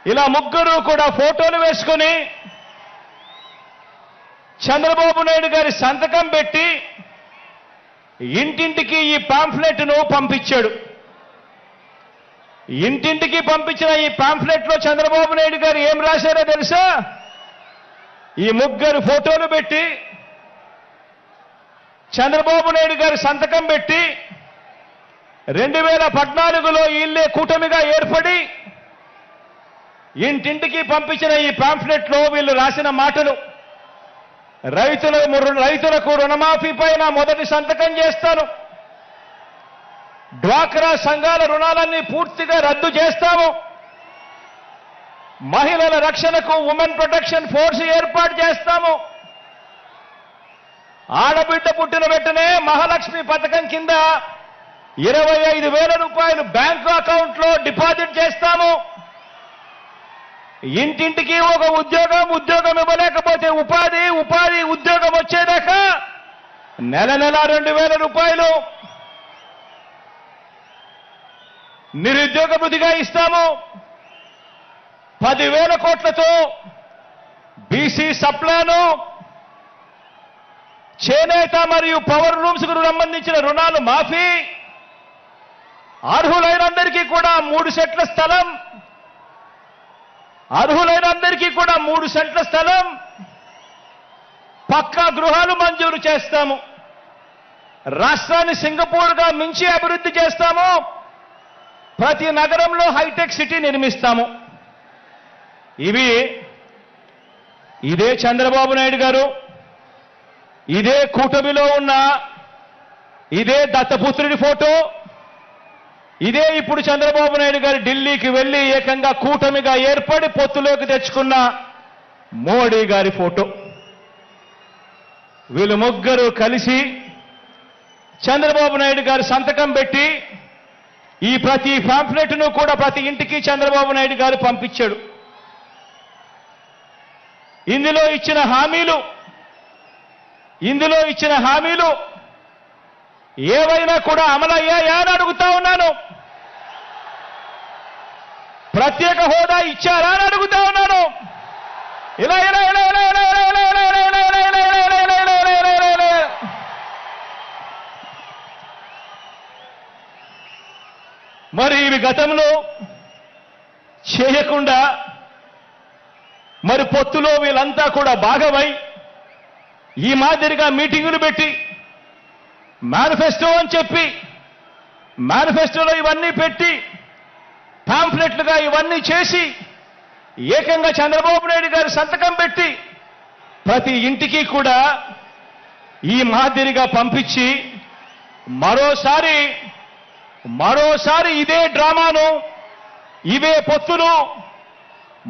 ఇలా ముగ్గురు కూడా ఫోటోలు వేసుకొని చంద్రబాబు నాయుడు గారి సంతకం పెట్టి ఇంటింటికి ఈ పాంఫ్లెట్ను పంపించాడు. ఇంటింటికి పంపించిన ఈ పాంఫ్లెట్లో చంద్రబాబు నాయుడు గారు ఏం రాశారో తెలుసా? ఈ ముగ్గురు ఫోటోలు పెట్టి చంద్రబాబు నాయుడు గారి సంతకం పెట్టి 2014లో వీళ్ళే కూటమిగా ఏర్పడి ఇంటింటికి పంపించిన ఈ పాంఫ్లెట్లో వీళ్ళు రాసిన మాటలు, రైతులకు రుణమాఫీ పైన మొదటి సంతకం చేస్తాను, డ్వాక్రా సంఘాల రుణాలన్నీ పూర్తిగా రద్దు చేస్తాము, మహిళల రక్షణకు ఉమెన్ ప్రొటెక్షన్ ఫోర్స్ ఏర్పాటు చేస్తాము, ఆడబిడ్డ పుట్టిన వెంటనే మహాలక్ష్మి పథకం కింద 25,000 రూపాయలు బ్యాంకు అకౌంట్లో డిపాజిట్ చేస్తాము, ఇంటింటికి ఒక ఉద్యోగం ఇవ్వలేకపోతే ఉపాధి ఉద్యోగం వచ్చేదాకా నెల 2,000 రూపాయలు నిరుద్యోగ భృతిగా ఇస్తాము, 10,000 కోట్లతో బీసీ సప్లాను, చేనేత మరియు పవర్ లూమ్స్ కు సంబంధించిన రుణాలు మాఫీ, అర్హులైనందరికీ కూడా 3 సెంట్ల స్థలం, పక్కా గృహాలు మంజూరు చేస్తాము, రాష్ట్రాన్ని సింగపూర్గా మించి అభివృద్ధి చేస్తాము, ప్రతి నగరంలో హైటెక్ సిటీ నిర్మిస్తాము. ఇదే చంద్రబాబు నాయుడు గారు, ఇదే కూటమిలో ఉన్న ఇదే దత్తపుత్రుడి ఫోటో, ఇదే ఇప్పుడు చంద్రబాబు నాయుడు గారు ఢిల్లీకి వెళ్లి ఏకంగా కూటమిగా ఏర్పడి పొత్తులోకి తెచ్చుకున్న మోడీ గారి ఫోటో. వీళ్ళు ముగ్గురు కలిసి చంద్రబాబు నాయుడు గారు సంతకం పెట్టి ఈ ప్రతి పాంఫ్లెట్ను కూడా ప్రతి ఇంటికి చంద్రబాబు నాయుడు గారు పంపించాడు. ఇందులో ఇచ్చిన హామీలు ఏవైనా కూడా అమలయ్యాయా అని అడుగుతా ఉన్నాను. ప్రత్యేక హోదా ఇచ్చారా అని అడుగుతా ఉన్నాను. మరి ఇవి గతంలో చేయకుండా మరి పొత్తులో వీళ్ళంతా కూడా భాగమై ఈ మాదిరిగా మీటింగులు పెట్టి మేనిఫెస్టో అని చెప్పి మేనిఫెస్టోలో ఇవన్నీ పెట్టి పాంఫ్లెట్లుగా ఇవన్నీ చేసి ఏకంగా చంద్రబాబు నాయుడు గారు సంతకం పెట్టి ప్రతి ఇంటికి కూడా ఈ మాదిరిగా పంపించి మరోసారి ఇదే డ్రామాను, ఇవే పొత్తులు,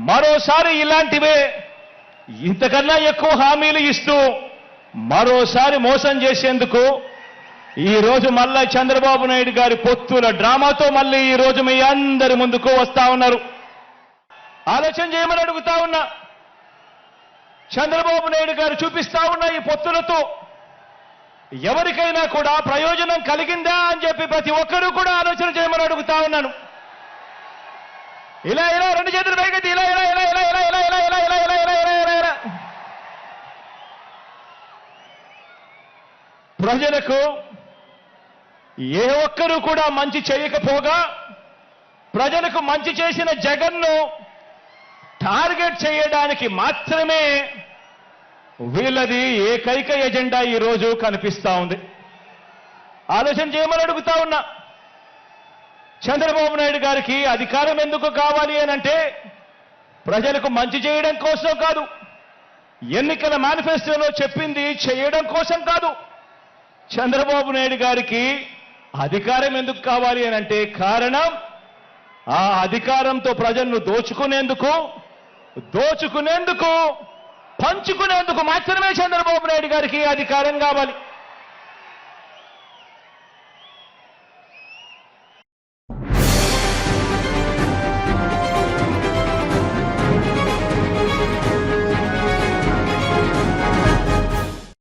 మరోసారి ఇలాంటివే ఇంతకన్నా ఎక్కువ హామీలు ఇస్తూ మరోసారి మోసం చేసేందుకు ఈ రోజు మళ్ళా చంద్రబాబు నాయుడు గారి పొత్తుల డ్రామాతో మళ్ళీ ఈ రోజు మీ అందరి ముందుకు వస్తా ఉన్నారు. ఆలోచన చేయమని అడుగుతా ఉన్నా. చంద్రబాబు నాయుడు గారు చూపిస్తా ఉన్న ఈ పొత్తులతో ఎవరికైనా కూడా ప్రయోజనం కలిగిందా అని చెప్పి ప్రతి ఒక్కరూ కూడా ఆలోచన చేయమని అడుగుతా ఉన్నాను. ఇలా రెండు చేతులు పైకెత్తి ఇలా ప్రజలకు ఏ ఒక్కరూ కూడా మంచి చేయకపోగా ప్రజలకు మంచి చేసిన జగన్ను టార్గెట్ చేయడానికి మాత్రమే వీళ్ళది ఏకైక ఎజెండా ఈ రోజు కనిపిస్తా ఉంది. ఆలోచన చేయమని అడుగుతా ఉన్నా. చంద్రబాబు నాయుడు గారికి అధికారం ఎందుకు కావాలి అనంటే ప్రజలకు మంచి చేయడం కోసం కాదు, ఎన్నికల మేనిఫెస్టోలో చెప్పింది చేయడం కోసం కాదు. చంద్రబాబు నాయుడు గారికి అధికారం ఎందుకు కావాలి అనంటే కారణం ఆ అధికారంతో ప్రజలను దోచుకునేందుకు పంచుకునేందుకు మాత్రమే చంద్రబాబు నాయుడు గారికి అధికారం కావాలి.